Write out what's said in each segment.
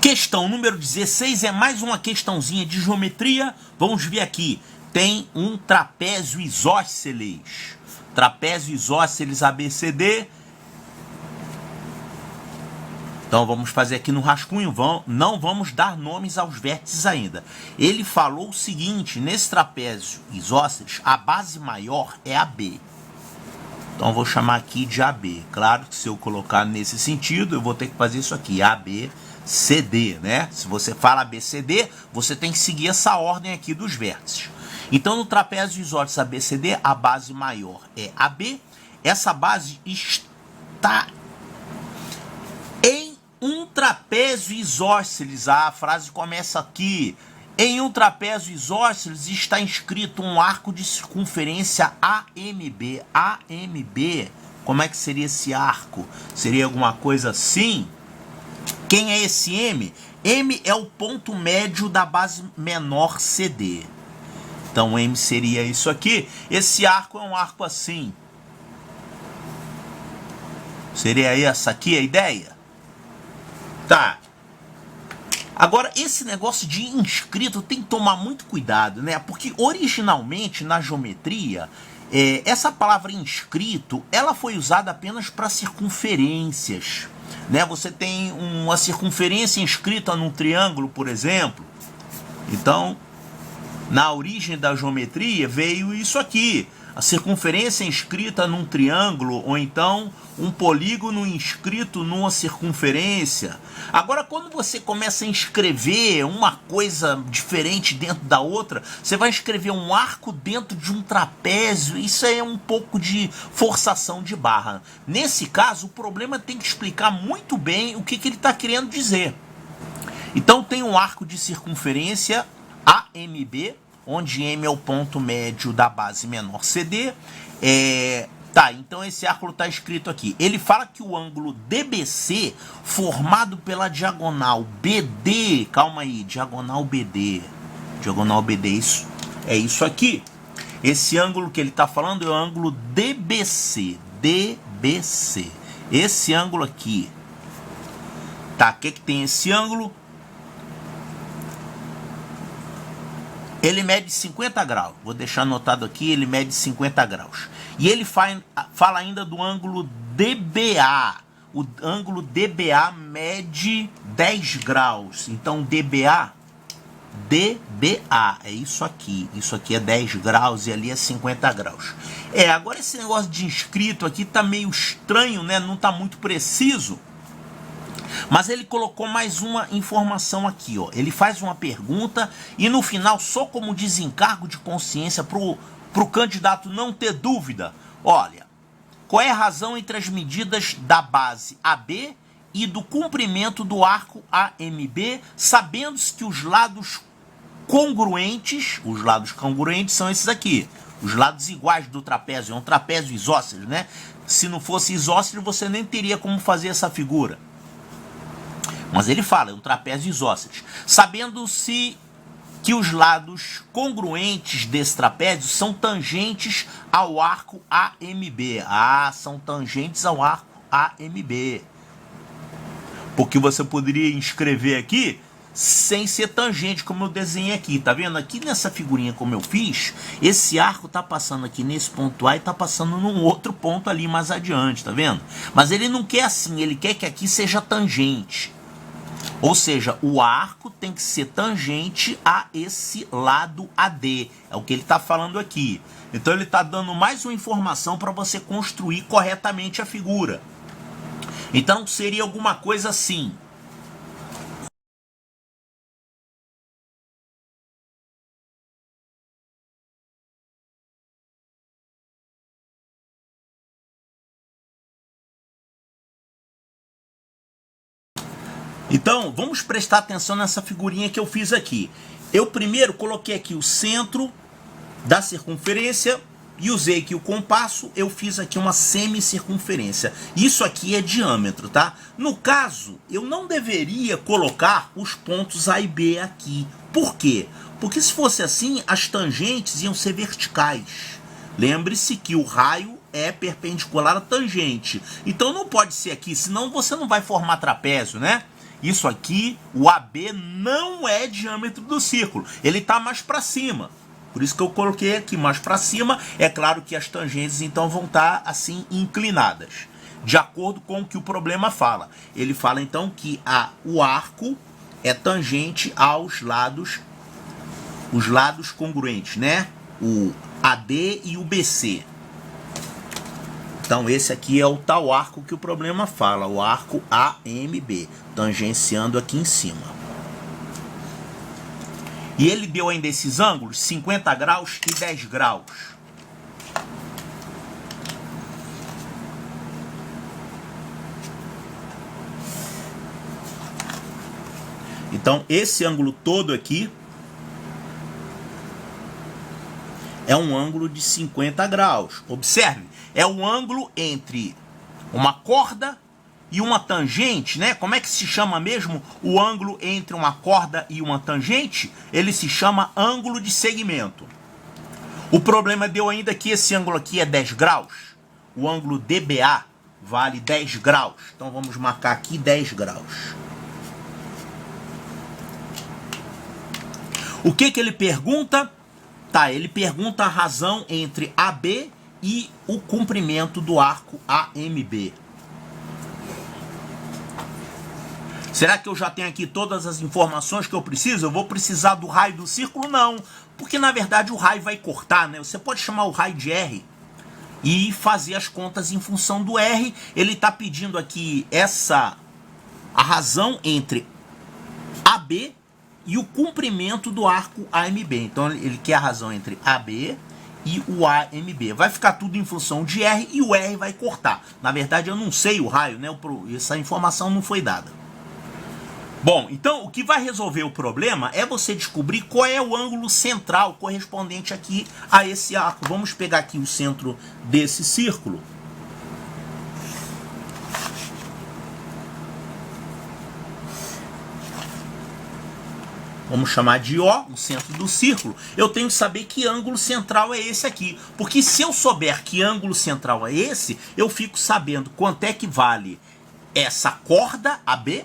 Questão número 16 é mais uma questãozinha de geometria. Vamos ver aqui. Tem um trapézio isósceles. Trapézio isósceles ABCD. Então vamos fazer aqui no rascunho. Não vamos dar nomes aos vértices ainda. Ele falou o seguinte: nesse trapézio isósceles, a base maior é AB. Então eu vou chamar aqui de AB. Claro que se eu colocar nesse sentido, eu vou ter que fazer isso aqui, ABCD, né? Se você fala ABCD, você tem que seguir essa ordem aqui dos vértices. Então no trapézio isósceles ABCD, a base maior é AB. Essa base está em um trapézio isósceles. A frase começa aqui. Em um trapézio isósceles está inscrito um arco de circunferência AMB. AMB, como é que seria esse arco? Seria alguma coisa assim? Quem é esse M? M é o ponto médio da base menor CD. Então M seria isso aqui. Esse arco é um arco assim. Seria essa aqui a ideia? Tá. Agora, esse negócio de inscrito tem que tomar muito cuidado, né? Porque originalmente na geometria, essa palavra inscrito, ela foi usada apenas para circunferências, né? Você tem uma circunferência inscrita num triângulo, por exemplo. Então, na origem da geometria veio isso aqui. A circunferência inscrita num triângulo, ou então um polígono inscrito numa circunferência. Agora, quando você começa a inscrever uma coisa diferente dentro da outra, você vai escrever um arco dentro de um trapézio. Isso é um pouco de forçação de barra. Nesse caso, o problema tem que explicar muito bem o que ele está querendo dizer. Então, tem um arco de circunferência AMB, onde M é o ponto médio da base menor CD. Tá, então esse arco está escrito aqui. Ele fala que o ângulo DBC, formado pela diagonal BD, calma aí, diagonal BD, é isso aqui. Esse ângulo que ele está falando é o ângulo DBC, DBC. Esse ângulo aqui, tá, o que tem esse ângulo? Ele mede 50 graus. Vou deixar anotado aqui, ele mede 50 graus. E ele fala ainda do ângulo DBA. O ângulo DBA mede 10 graus. Então, DBA, é isso aqui. Isso aqui é 10 graus e ali é 50 graus. Agora esse negócio de inscrito aqui tá meio estranho, né? Não tá muito preciso. Mas ele colocou mais uma informação aqui, ó. Ele faz uma pergunta e no final, só como desencargo de consciência para o candidato não ter dúvida, olha, qual é a razão entre as medidas da base AB e do comprimento do arco AMB, sabendo-se que os lados congruentes são esses aqui, os lados iguais do trapézio, é um trapézio isósceles, né? Se não fosse isósceles, você nem teria como fazer essa figura. Mas ele fala, é um trapézio isósceles. Sabendo-se que os lados congruentes desse trapézio são tangentes ao arco AMB. Ah, são tangentes ao arco AMB. Porque você poderia escrever aqui sem ser tangente, como eu desenhei aqui. Tá vendo? Aqui nessa figurinha como eu fiz, esse arco tá passando aqui nesse ponto A e tá passando num outro ponto ali mais adiante, tá vendo? Mas ele não quer assim, ele quer que aqui seja tangente. Ou seja, o arco tem que ser tangente a esse lado AD. É o que ele está falando aqui. Então ele está dando mais uma informação para você construir corretamente a figura. Então seria alguma coisa assim. Então, vamos prestar atenção nessa figurinha que eu fiz aqui. Eu primeiro coloquei aqui o centro da circunferência e usei aqui o compasso, eu fiz aqui uma semicircunferência. Isso aqui é diâmetro, tá? No caso, eu não deveria colocar os pontos A e B aqui. Por quê? Porque se fosse assim, as tangentes iam ser verticais. Lembre-se que o raio é perpendicular à tangente. Então não pode ser aqui, senão você não vai formar trapézio, né? Isso aqui, o AB não é diâmetro do círculo. Ele está mais para cima. Por isso que eu coloquei aqui mais para cima. É claro que as tangentes então vão estar assim inclinadas, de acordo com o que o problema fala. Ele fala então que o arco é tangente aos lados, os lados congruentes, né? O AD e o BC. Então esse aqui é o tal arco que o problema fala, o arco AMB, tangenciando aqui em cima. E ele deu ainda esses ângulos, 50 graus e 10 graus. Então esse ângulo todo aqui é um ângulo de 50 graus. Observe, é o ângulo entre uma corda e uma tangente, né? Como é que se chama mesmo o ângulo entre uma corda e uma tangente? Ele se chama ângulo de segmento. O problema deu ainda que esse ângulo aqui é 10 graus. O ângulo DBA vale 10 graus. Então vamos marcar aqui 10 graus. O que ele pergunta? Tá, ele pergunta a razão entre AB e o comprimento do arco AMB. Será que eu já tenho aqui todas as informações que eu preciso? Eu vou precisar do raio do círculo? Não, porque na verdade o raio vai cortar, né? Você pode chamar o raio de R e fazer as contas em função do R. Ele está pedindo aqui a razão entre AB e o comprimento do arco AMB. Então ele quer a razão entre AB e o AMB. Vai ficar tudo em função de R e o R vai cortar. Na verdade eu não sei o raio, né? Essa informação não foi dada. Bom, então o que vai resolver o problema é você descobrir qual é o ângulo central correspondente aqui a esse arco. Vamos pegar aqui o centro desse círculo. Vamos chamar de O, o centro do círculo. Eu tenho que saber que ângulo central é esse aqui. Porque se eu souber que ângulo central é esse, eu fico sabendo quanto é que vale essa corda AB.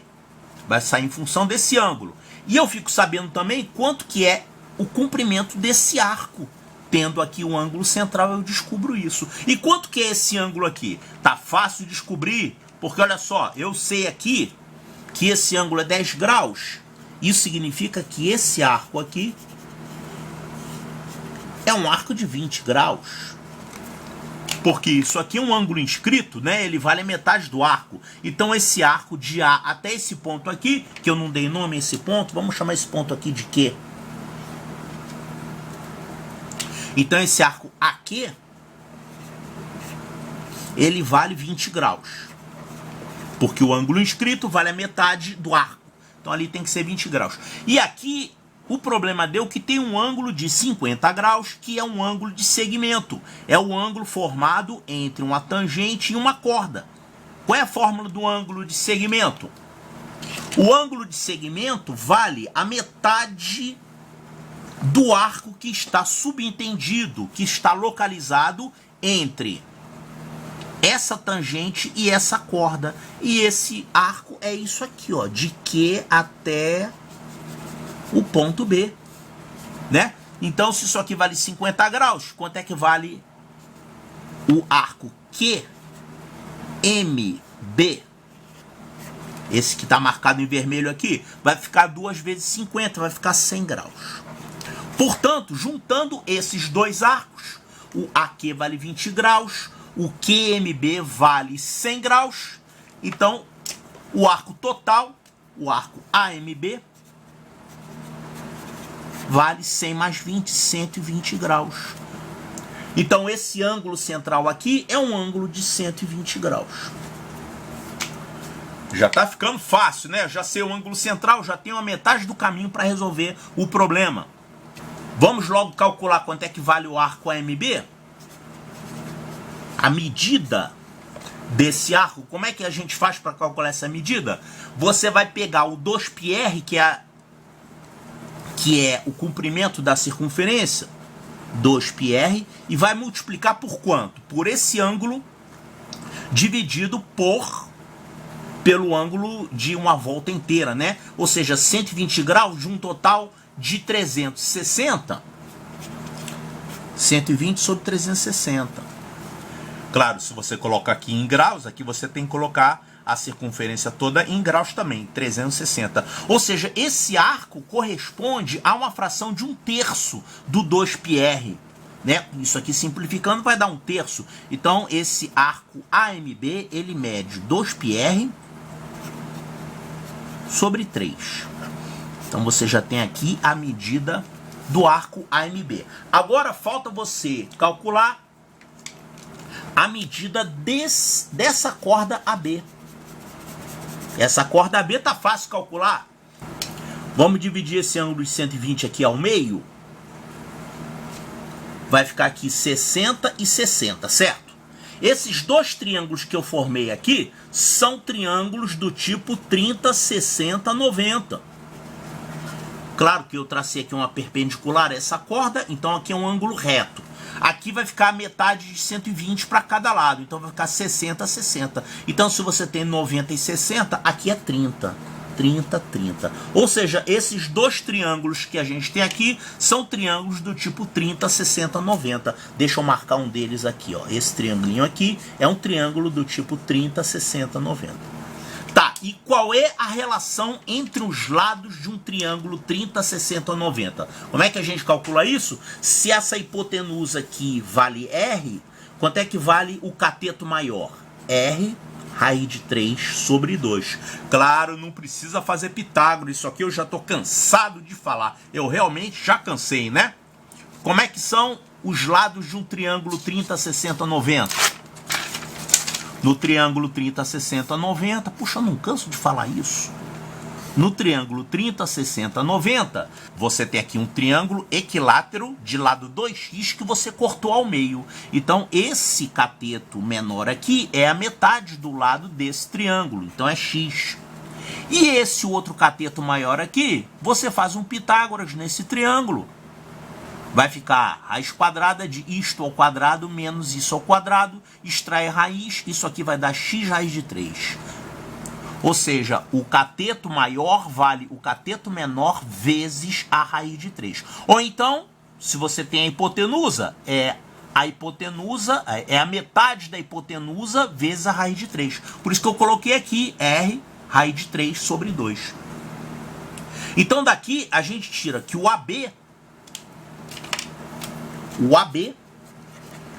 Vai sair em função desse ângulo. E eu fico sabendo também quanto que é o comprimento desse arco. Tendo aqui um ângulo central, eu descubro isso. E quanto que é esse ângulo aqui? Tá fácil de descobrir, porque olha só, eu sei aqui que esse ângulo é 10 graus. Isso significa que esse arco aqui é um arco de 20 graus. Porque isso aqui é um ângulo inscrito, né? Ele vale a metade do arco. Então esse arco de A até esse ponto aqui, que eu não dei nome a esse ponto, vamos chamar esse ponto aqui de Q. Então esse arco aqui, ele vale 20 graus. Porque o ângulo inscrito vale a metade do arco. Então ali tem que ser 20 graus. E aqui o problema deu que tem um ângulo de 50 graus, que é um ângulo de segmento. É o ângulo formado entre uma tangente e uma corda. Qual é a fórmula do ângulo de segmento? O ângulo de segmento vale a metade do arco que está subentendido, que está localizado entre essa tangente e essa corda. E esse arco é isso aqui, ó, de Q até o ponto B, né? Então, se isso aqui vale 50 graus, quanto é que vale o arco QMB? Esse que está marcado em vermelho aqui, vai ficar 2 vezes 50, vai ficar 100 graus. Portanto, juntando esses dois arcos, o AQ vale 20 graus, o QMB vale 100 graus. Então, o arco total, o arco AMB, vale 100 mais 20, 120 graus. Então, esse ângulo central aqui é um ângulo de 120 graus. Já está ficando fácil, né? Já sei o ângulo central, já tenho a metade do caminho para resolver o problema. Vamos logo calcular quanto é que vale o arco AMB? A medida desse arco, como é que a gente faz para calcular essa medida? Você vai pegar o 2πr, que é o comprimento da circunferência, 2πr, e vai multiplicar por quanto? Por esse ângulo dividido por pelo ângulo de uma volta inteira, né? Ou seja, 120 graus de um total de 360. 120 sobre 360. Claro, se você colocar aqui em graus, aqui você tem que colocar a circunferência toda em graus também, 360. Ou seja, esse arco corresponde a uma fração de 1/3 do 2πr. Né? Isso aqui simplificando vai dar 1/3. Então esse arco AMB ele mede 2πr sobre 3. Então você já tem aqui a medida do arco AMB. Agora falta você calcular a medida dessa corda AB. Essa corda AB tá fácil de calcular. Vamos dividir esse ângulo de 120 aqui ao meio. Vai ficar aqui 60 e 60, certo? Esses dois triângulos que eu formei aqui são triângulos do tipo 30, 60, 90. Claro que eu tracei aqui uma perpendicular a essa corda, então aqui é um ângulo reto. Aqui vai ficar a metade de 120 para cada lado, então vai ficar 60, 60. Então se você tem 90 e 60, aqui é 30. 30, 30. Ou seja, esses dois triângulos que a gente tem aqui são triângulos do tipo 30, 60, 90. Deixa eu marcar um deles aqui, ó. Esse triângulo aqui é um triângulo do tipo 30, 60, 90. Tá, e qual é a relação entre os lados de um triângulo 30, 60, 90? Como é que a gente calcula isso? Se essa hipotenusa aqui vale R, quanto é que vale o cateto maior? R raiz de 3 sobre 2. Claro, não precisa fazer Pitágoras, isso aqui eu já tô cansado de falar. Eu realmente já cansei, né? Como é que são os lados de um triângulo 30, 60, 90? No triângulo 30, 60, 90, puxa, eu não canso de falar isso. No triângulo 30, 60, 90, você tem aqui um triângulo equilátero de lado 2x que você cortou ao meio. Então, esse cateto menor aqui é a metade do lado desse triângulo, então é x. E esse outro cateto maior aqui, você faz um Pitágoras nesse triângulo. Vai ficar raiz quadrada de isto ao quadrado menos isso ao quadrado, extrai a raiz, isso aqui vai dar x raiz de 3. Ou seja, o cateto maior vale o cateto menor vezes a raiz de 3. Ou então, se você tem a hipotenusa, a hipotenusa é a metade da hipotenusa vezes a raiz de 3. Por isso que eu coloquei aqui R raiz de 3 sobre 2. Então daqui a gente tira que o AB,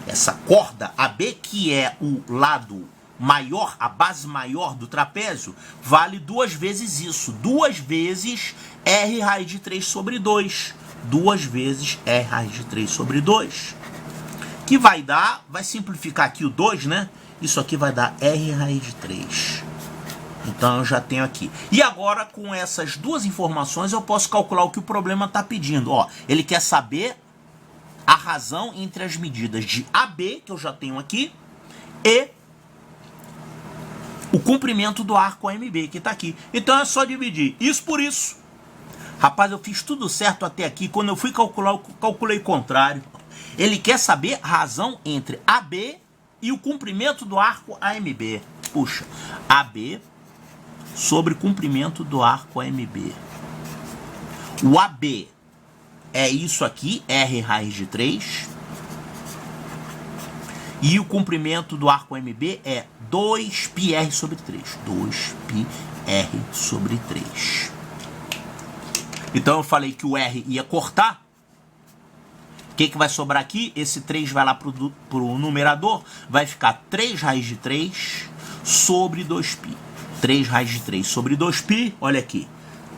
essa corda AB, que é o lado maior, a base maior do trapézio, vale 2 vezes isso. 2 vezes R raiz de 3 sobre 2. 2 vezes R raiz de 3 sobre 2. Que vai dar, vai simplificar aqui o 2, né? Isso aqui vai dar R raiz de 3. Então eu já tenho aqui. E agora, com essas duas informações, eu posso calcular o que o problema está pedindo. Ó, ele quer saber a razão entre as medidas de AB, que eu já tenho aqui, e o comprimento do arco AMB, que está aqui. Então é só dividir isso por isso. Rapaz, eu fiz tudo certo até aqui. Quando eu fui calcular, eu calculei contrário. Ele quer saber a razão entre AB e o comprimento do arco AMB. Puxa, AB sobre comprimento do arco AMB. O AB é isso aqui, R raiz de 3. E o comprimento do arco AMB é 2πr sobre 3. 2πr sobre 3. Então eu falei que o R ia cortar. O que vai sobrar aqui? Esse 3 vai lá pro numerador. Vai ficar 3 raiz de 3 sobre 2π. 3 raiz de 3 sobre 2π. Olha aqui.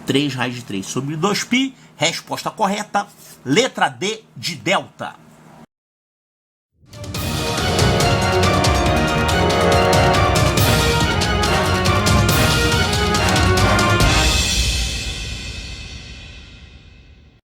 3 raiz de 3 sobre 2π. Resposta correta. Letra D de delta.